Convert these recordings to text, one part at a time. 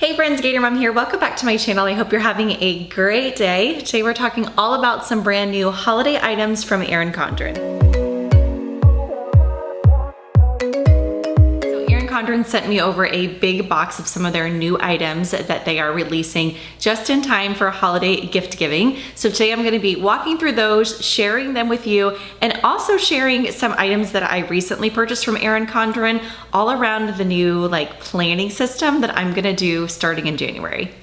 Hey friends, Gator Mom here. Welcome back to my channel. I hope you're having a great day. Today we're talking all about some brand new holiday items from ERIN CONDREN. CONDREN sent me over a big box of some of their new items that they are releasing just in time for holiday gift giving. So today I'm going to be walking through those, sharing them with you, and also sharing some items that I recently purchased from ERIN CONDREN all around the new planning system that I'm going to do starting in January.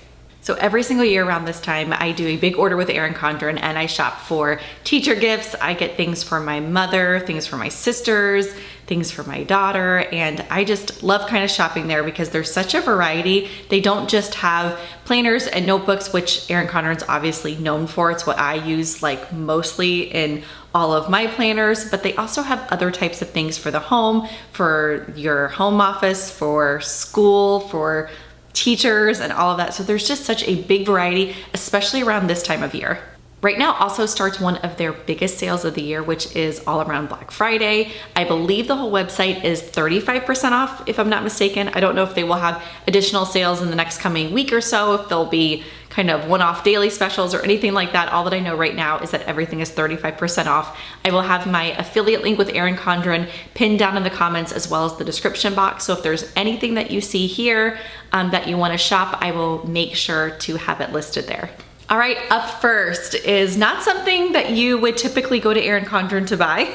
So every single year around this time, I do a big order with ERIN CONDREN and I shop for teacher gifts. I get things for my mother, things for my sisters, things for my daughter, and I just love kind of shopping there because there's such a variety. They don't just have planners and notebooks, which ERIN CONDREN's obviously known for. It's what I use mostly in all of my planners, but they also have other types of things for the home, for your home office, for school, for teachers and all of that. So there's just such a big variety, especially around this time of year. Right now also starts one of their biggest sales of the year, which is all around Black Friday. I believe the whole website is 35% off, if I'm not mistaken. I don't know if they will have additional sales in the next coming week or so, if they'll be kind of one-off daily specials or anything like that. All that I know right now is that everything is 35% off. I will have my affiliate link with ERIN CONDREN pinned down in the comments as well as the description box. So if there's anything that you see here that you want to shop, I will make sure to have it listed there. All right, up first is not something that you would typically go to ERIN CONDREN to buy.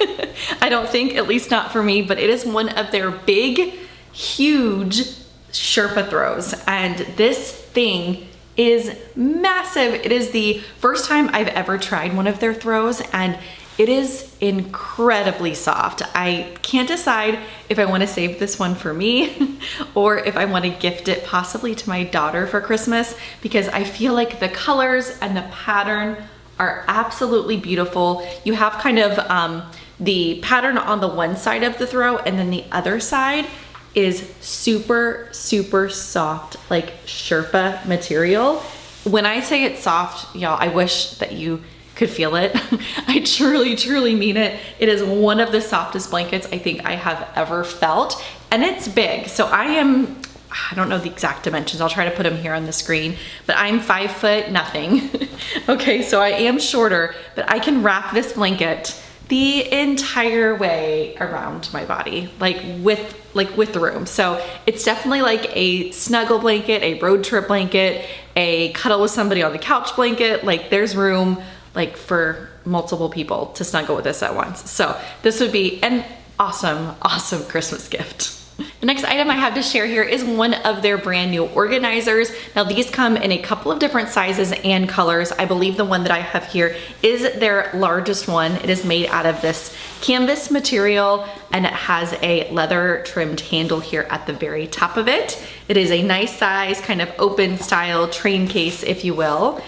I don't think, at least not for me, but it is one of their big, huge Sherpa throws. And this thing is massive. It is the first time I've ever tried one of their throws, and it is incredibly soft. I can't decide if I want to save this one for me or if I want to gift it possibly to my daughter for Christmas, because I feel like the colors and the pattern are absolutely beautiful. You have kind of the pattern on the one side of the throw, and then the other side is super, super soft, like Sherpa material. When I say it's soft, y'all, I wish that you could feel it. I truly mean it. It is one of the softest blankets I think I have ever felt, and it's big. So I don't know the exact dimensions. I'll try to put them here on the screen, but I'm 5 foot nothing. Okay, so I am shorter, but I can wrap this blanket the entire way around my body, with the room. So it's definitely like a snuggle blanket, a road trip blanket, a cuddle with somebody on the couch blanket. There's room for multiple people to snuggle with this at once. So this would be an awesome Christmas gift. The next item I have to share here is one of their brand new organizers. Now these come in a couple of different sizes and colors. I believe the one that I have here is their largest one. It is made out of this canvas material, and it has a leather trimmed handle here at the very top of it. It is a nice size, kind of open style train case, if you will.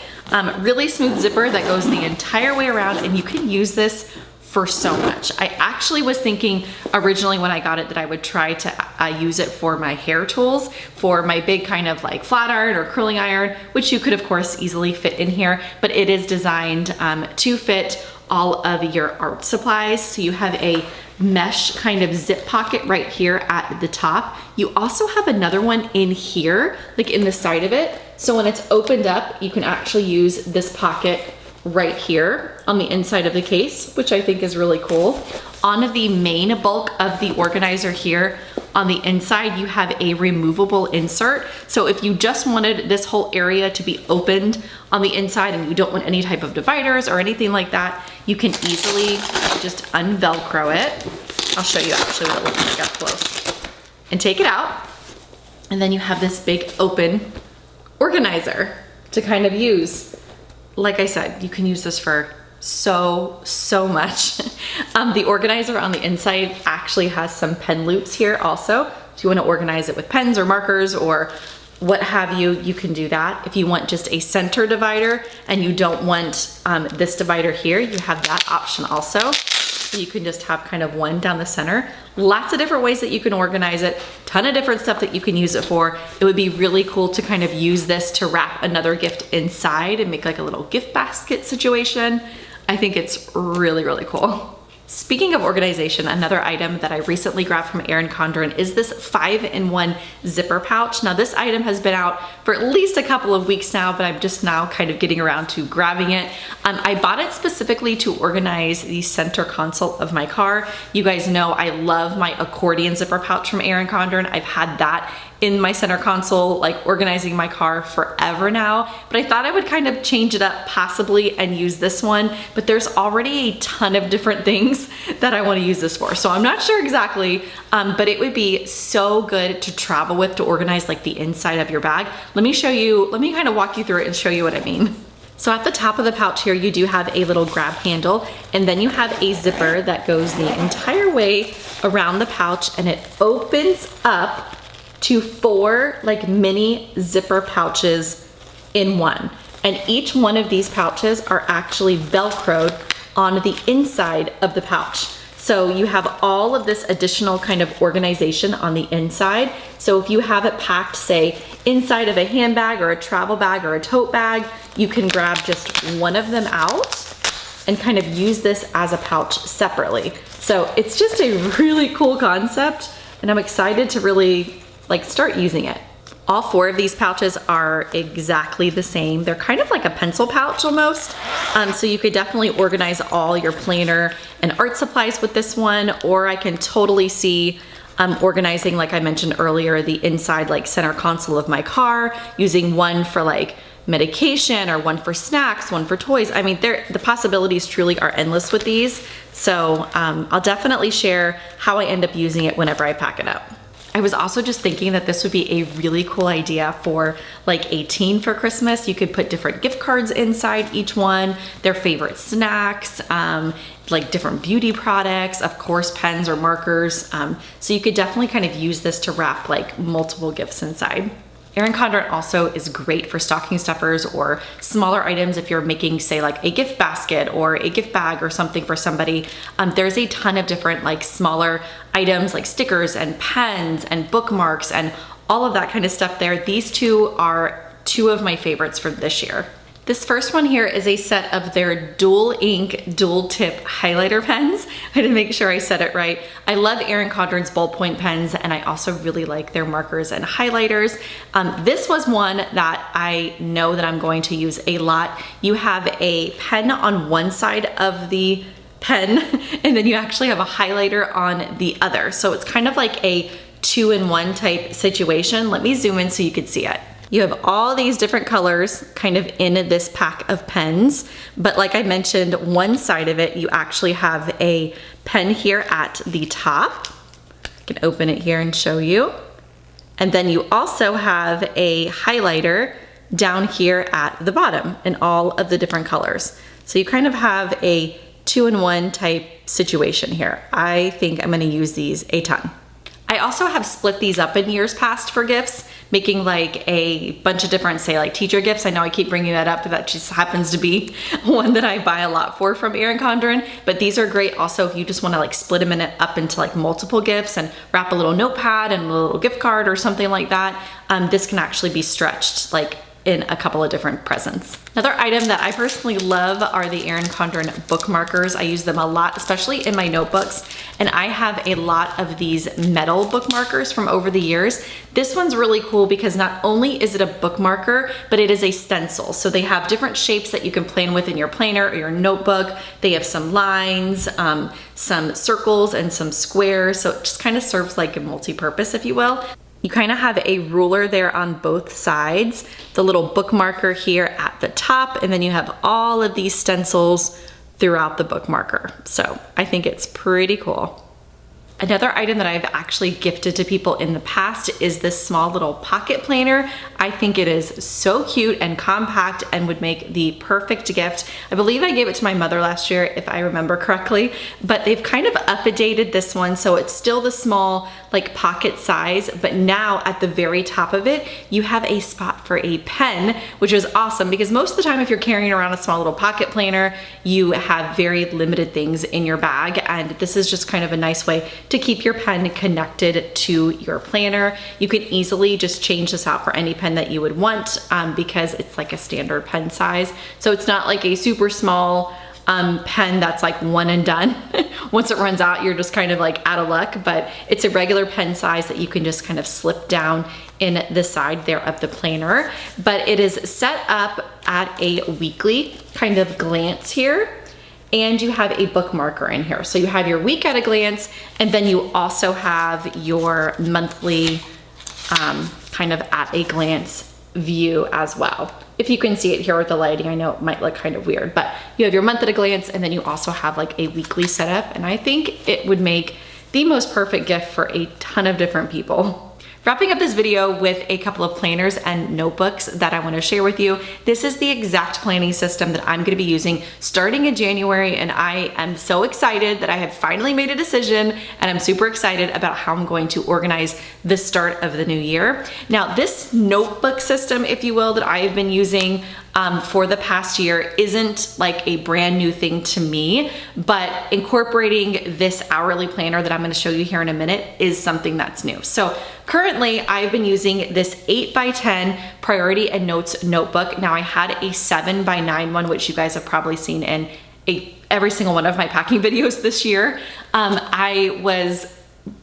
Really smooth zipper that goes the entire way around, and you can use this for so much. I actually was thinking originally when I got it that I would try to use it for my hair tools, for my big kind of flat iron or curling iron, which you could of course easily fit in here, but it is designed to fit all of your art supplies. So you have a mesh kind of zip pocket right here at the top. You also have another one in here, in the side of it. So when it's opened up, you can actually use this pocket right here on the inside of the case, which I think is really cool. On the main bulk of the organizer here, on the inside, you have a removable insert. So if you just wanted this whole area to be opened on the inside and you don't want any type of dividers or anything like that, you can easily just unvelcro it. I'll show you actually what it looks like up close. And take it out. And then you have this big open organizer to kind of use. Like I said, you can use this for so much. The organizer on the inside actually has some pen loops here also. If you want to organize it with pens or markers or what have you, you can do that. If you want just a center divider and you don't want this divider here, you have that option also. So you can just have kind of one down the center. Lots of different ways that you can organize it, ton of different stuff that you can use it for. It would be really cool to kind of use this to wrap another gift inside and make a little gift basket situation. I think it's really cool. Speaking of organization, another item that I recently grabbed from ERIN CONDREN is this 5-in-1 zipper pouch. Now this item has been out for at least a couple of weeks now, but I'm just now kind of getting around to grabbing it. I bought it specifically to organize the center console of my car. You guys know I love my accordion zipper pouch from ERIN CONDREN. I've had that in my center console, like organizing my car forever now, but I thought I would kind of change it up possibly and use this one, but there's already a ton of different things that I want to use this for. So I'm not sure exactly, but it would be so good to travel with, to organize like the inside of your bag. Let me show you, let me kind of walk you through it and show you what I mean. So at the top of the pouch here, you do have a little grab handle, and then you have a zipper that goes the entire way around the pouch, and it opens up to 4 like mini zipper pouches in one. And each one of these pouches are actually Velcroed on the inside of the pouch. So you have all of this additional kind of organization on the inside. So if you have it packed, say, inside of a handbag or a travel bag or a tote bag, you can grab just one of them out and kind of use this as a pouch separately. So it's just a really cool concept, and I'm excited to really like start using it. All 4 of these pouches are exactly the same. They're kind of like a pencil pouch almost. So you could definitely organize all your planner and art supplies with this one, or I can totally see organizing, like I mentioned earlier, the inside like center console of my car, using one for like medication or one for snacks, one for toys. I mean, the possibilities truly are endless with these. So I'll definitely share how I end up using it whenever I pack it up. I was also just thinking that this would be a really cool idea for like a teen for Christmas. You could put different gift cards inside each one, their favorite snacks, like different beauty products, of course, pens or markers. So you could definitely kind of use this to wrap like multiple gifts inside. ERIN CONDREN also is great for stocking stuffers or smaller items if you're making, say, like a gift basket or a gift bag or something for somebody. There's a ton of different like smaller items like stickers and pens and bookmarks and all of that kind of stuff there. These two are 2 of my favorites for this year. This first one here is a set of their dual ink, dual tip highlighter pens. I had to make sure I said it right. I love ERIN CONDREN's ballpoint pens, and I also really like their markers and highlighters. This was one that I know that I'm going to use a lot. You have a pen on one side of the pen, and then you actually have a highlighter on the other. So it's kind of like a 2-in-1 type situation. Let me zoom in so you can see it. You have all these different colors kind of in this pack of pens, but like I mentioned, one side of it, you actually have a pen here at the top. I can open it here and show you. And then you also have a highlighter down here at the bottom in all of the different colors. So you kind of have a 2-in-1 type situation here. I think I'm gonna use these a ton. I also have split these up in years past for gifts, making like a bunch of different, say like teacher gifts. I know I keep bringing that up, but that just happens to be one that I buy a lot for from ERIN CONDREN. But these are great also if you just wanna like split them up into like multiple gifts and wrap a little notepad and a little gift card or something like that. This can actually be stretched like in a couple of different presents. Another item that I personally love are the ERIN CONDREN bookmarkers. I use them a lot, especially in my notebooks, and I have a lot of these metal bookmarkers from over the years. This one's really cool because not only is it a bookmarker, but it is a stencil. So they have different shapes that you can plan with in your planner or your notebook. They have some lines, some circles, and some squares. So it just kind of serves like a multi-purpose, if you will. You kind of have a ruler there on both sides, the little bookmarker here at the top, and then you have all of these stencils throughout the bookmarker. So I think it's pretty cool. Another item that I've actually gifted to people in the past is this small little pocket planner. I think it is so cute and compact and would make the perfect gift. I believe I gave it to my mother last year, if I remember correctly, but they've kind of updated this one, so it's still the small like pocket size, but now at the very top of it, you have a spot for a pen, which is awesome because most of the time if you're carrying around a small little pocket planner, you have very limited things in your bag, and this is just kind of a nice way to keep your pen connected to your planner. You can easily just change this out for any pen that you would want because it's like a standard pen size. So it's not like a super small pen that's like one and done. Once it runs out, you're just kind of like out of luck, but it's a regular pen size that you can just kind of slip down in the side there of the planner. But it is set up at a weekly kind of glance here, and you have a bookmarker in here. So you have your week at a glance, and then you also have your monthly kind of at a glance view as well. If you can see it here with the lighting, I know it might look kind of weird, but you have your month at a glance, and then you also have like a weekly setup, and I think it would make the most perfect gift for a ton of different people. Wrapping up this video with a couple of planners and notebooks that I want to share with you. This is the exact planning system that I'm going to be using starting in January, and I am so excited that I have finally made a decision, and I'm super excited about how I'm going to organize the start of the new year. Now, this notebook system, if you will, that I have been using for the past year isn't like a brand new thing to me, but incorporating this hourly planner that I'm going to show you here in a minute is something that's new. So currently I've been using this 8x10 priority and notes notebook. Now I had a 7x9 one, which you guys have probably seen in every single one of my packing videos this year. I was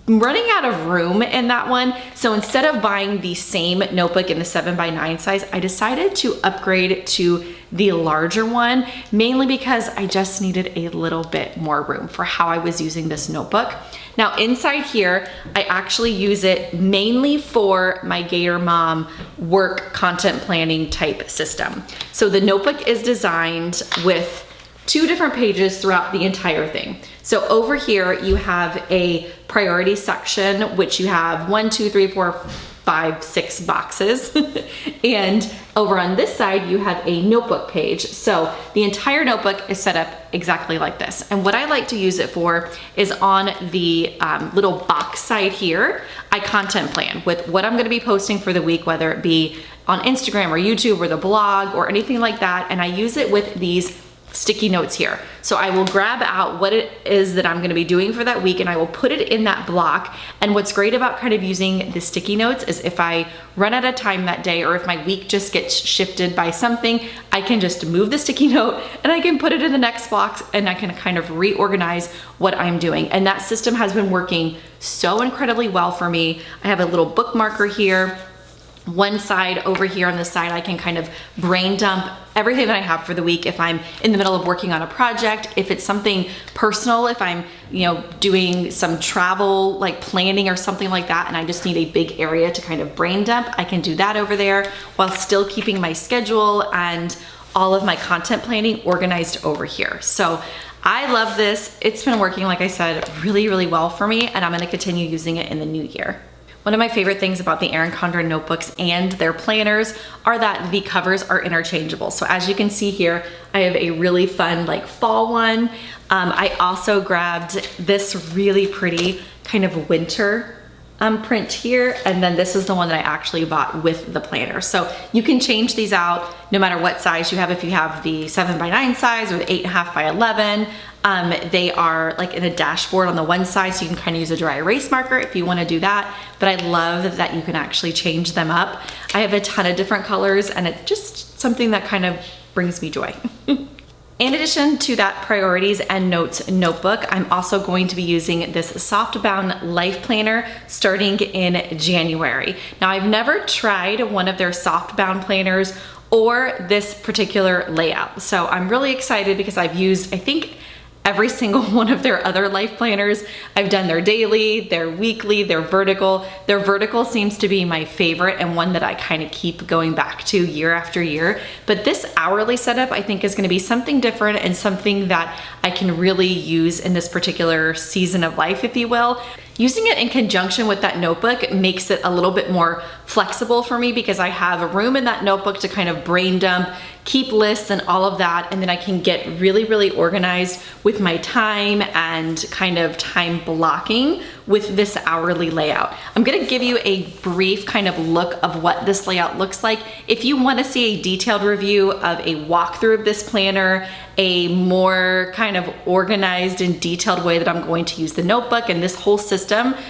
running out of room in that one. So instead of buying the same notebook in the 7x9 size, I decided to upgrade to the larger one, mainly because I just needed a little bit more room for how I was using this notebook. Now inside here, I actually use it mainly for my GatorMom work content planning type system. So the notebook is designed with 2 different pages throughout the entire thing. So over here you have a priority section, which you have 1, 2, 3, 4, 5, 6 boxes. And over on this side, you have a notebook page. So the entire notebook is set up exactly like this. And what I like to use it for is on the little box side here, I content plan with what I'm gonna be posting for the week, whether it be on Instagram or YouTube or the blog or anything like that. And I use it with these sticky notes here. So I will grab out what it is that I'm gonna be doing for that week, and I will put it in that block. And what's great about kind of using the sticky notes is if I run out of time that day, or if my week just gets shifted by something, I can just move the sticky note and I can put it in the next box, and I can kind of reorganize what I'm doing. And that system has been working so incredibly well for me. I have a little bookmarker here. One side over here on this side, I can kind of brain dump everything that I have for the week. If I'm in the middle of working on a project, if it's something personal, if I'm, doing some travel, like planning or something like that, and I just need a big area to kind of brain dump, I can do that over there while still keeping my schedule and all of my content planning organized over here. So I love this. It's been working, like I said, really, really well for me, and I'm gonna continue using it in the new year. One of my favorite things about the ERIN CONDREN notebooks and their planners are that the covers are interchangeable. So as you can see here, I have a really fun like fall one. I also grabbed this really pretty kind of winter print here, and then this is the one that I actually bought with the planner. So you can change these out no matter what size you have. If you have the 7x9 size or the 8.5x11, they are like in a dashboard on the one side, so you can kind of use a dry erase marker if you want to do that. But I love that you can actually change them up. I have a ton of different colors, and it's just something that kind of brings me joy. In addition to that priorities and notes notebook, I'm also going to be using this softbound life planner starting in January. Now, I've never tried one of their softbound planners or this particular layout. So I'm really excited because I've used, I think, every single one of their other life planners. I've done their daily, their weekly, their vertical. Their vertical seems to be my favorite and one that I kind of keep going back to year after year. But this hourly setup I think is gonna be something different and something that I can really use in this particular season of life, if you will. Using it in conjunction with that notebook makes it a little bit more flexible for me because I have a room in that notebook to kind of brain dump, keep lists and all of that, and then I can get really, really organized with my time and kind of time blocking with this hourly layout. I'm gonna give you a brief kind of look of what this layout looks like. If you wanna see a detailed review of a walkthrough of this planner, a more kind of organized and detailed way that I'm going to use the notebook and this whole system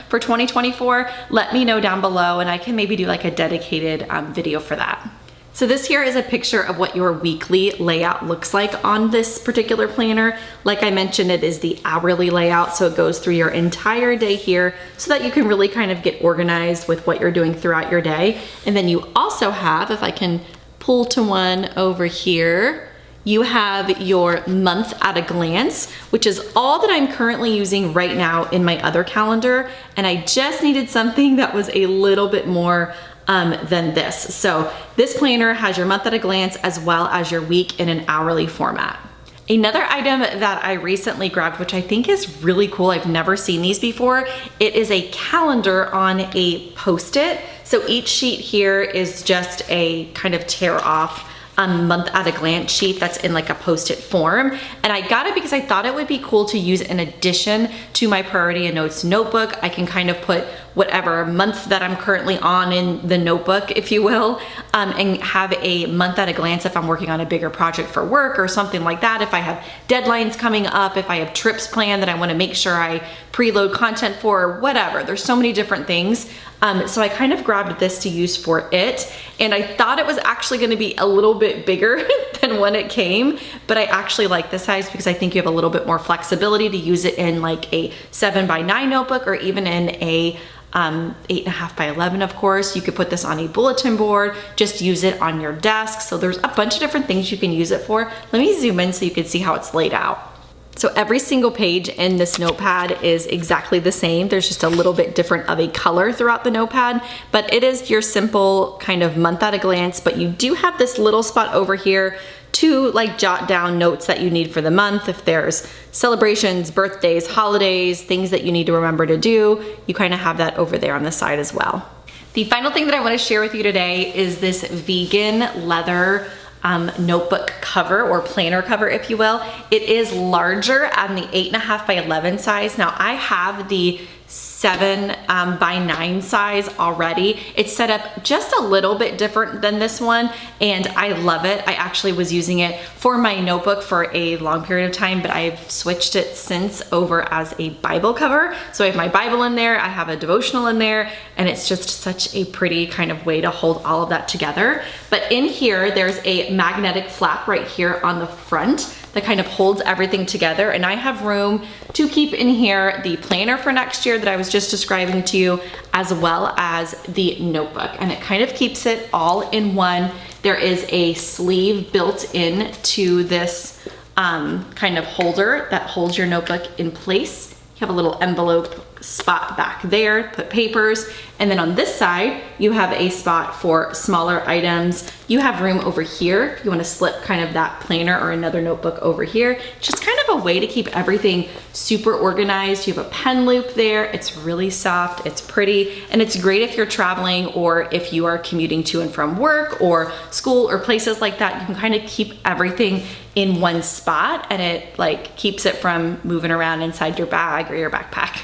for 2024, let me know down below and I can maybe do like a dedicated video for that. So this here is a picture of what your weekly layout looks like on this particular planner. Like I mentioned, it is the hourly layout, so it goes through your entire day here so that you can really kind of get organized with what you're doing throughout your day. And then you also have, if I can pull to one over here, you have your month at a glance, which is all that I'm currently using right now in my other calendar. And I just needed something that was a little bit more than this. So this planner has your month at a glance as well as your week in an hourly format. Another item that I recently grabbed, which I think is really cool, I've never seen these before, it is a calendar on a Post-it. So each sheet here is just a kind of tear off month at a glance sheet that's in like a Post-it form. And I got it because I thought it would be cool to use in addition to my priority and notes notebook. I can kind of put whatever month that I'm currently on in the notebook, if you will, and have a month at a glance if I'm working on a bigger project for work or something like that. If I have deadlines coming up, if I have trips planned that I want to make sure I preload content for, or whatever. There's so many different things. So I kind of grabbed this to use for it, and I thought it was actually going to be a little bit bigger than when it came, but I actually like this size because I think you have a little bit more flexibility to use it in like a 7x9 notebook, or even in a 8.5x11, of course. You could put this on a bulletin board, just use it on your desk. So there's a bunch of different things you can use it for. Let me zoom in so you can see how it's laid out. So every single page in this notepad is exactly the same. There's just a little bit different of a color throughout the notepad, but it is your simple kind of month at a glance, but you do have this little spot over here to like jot down notes that you need for the month. If there's celebrations, birthdays, holidays, things that you need to remember to do, you kind of have that over there on the side as well. The final thing that I want to share with you today is this vegan leather notebook cover, or planner cover, if you will. It is larger on the 8.5x11 size. Now I have the 7x9 size already. It's set up just a little bit different than this one, and I love it. I actually was using it for my notebook for a long period of time, but I've switched it since over as a Bible cover. So I have my Bible in there, I have a devotional in there, and it's just such a pretty kind of way to hold all of that together. But in here, there's a magnetic flap right here on the front that kind of holds everything together. And I have room to keep in here the planner for next year that I was just describing to you, as well as the notebook. And it kind of keeps it all in one. There is a sleeve built in to this kind of holder that holds your notebook in place. You have a little envelope spot back there, put papers, and then on this side, you have a spot for smaller items. You have room over here if you want to slip kind of that planner or another notebook over here. Just kind of a way to keep everything super organized. You have a pen loop there. It's really soft, it's pretty, and it's great if you're traveling or if you are commuting to and from work or school or places like that. You can kind of keep everything in one spot, and it like keeps it from moving around inside your bag or your backpack.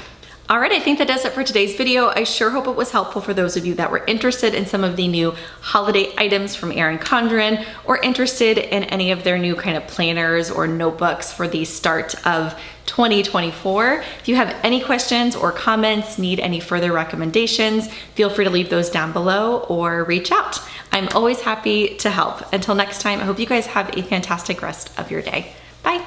All right, I think that does it for today's video. I sure hope it was helpful for those of you that were interested in some of the new holiday items from ERIN CONDREN, or interested in any of their new kind of planners or notebooks for the start of 2024. If you have any questions or comments, need any further recommendations, feel free to leave those down below or reach out. I'm always happy to help. Until next time, I hope you guys have a fantastic rest of your day. Bye.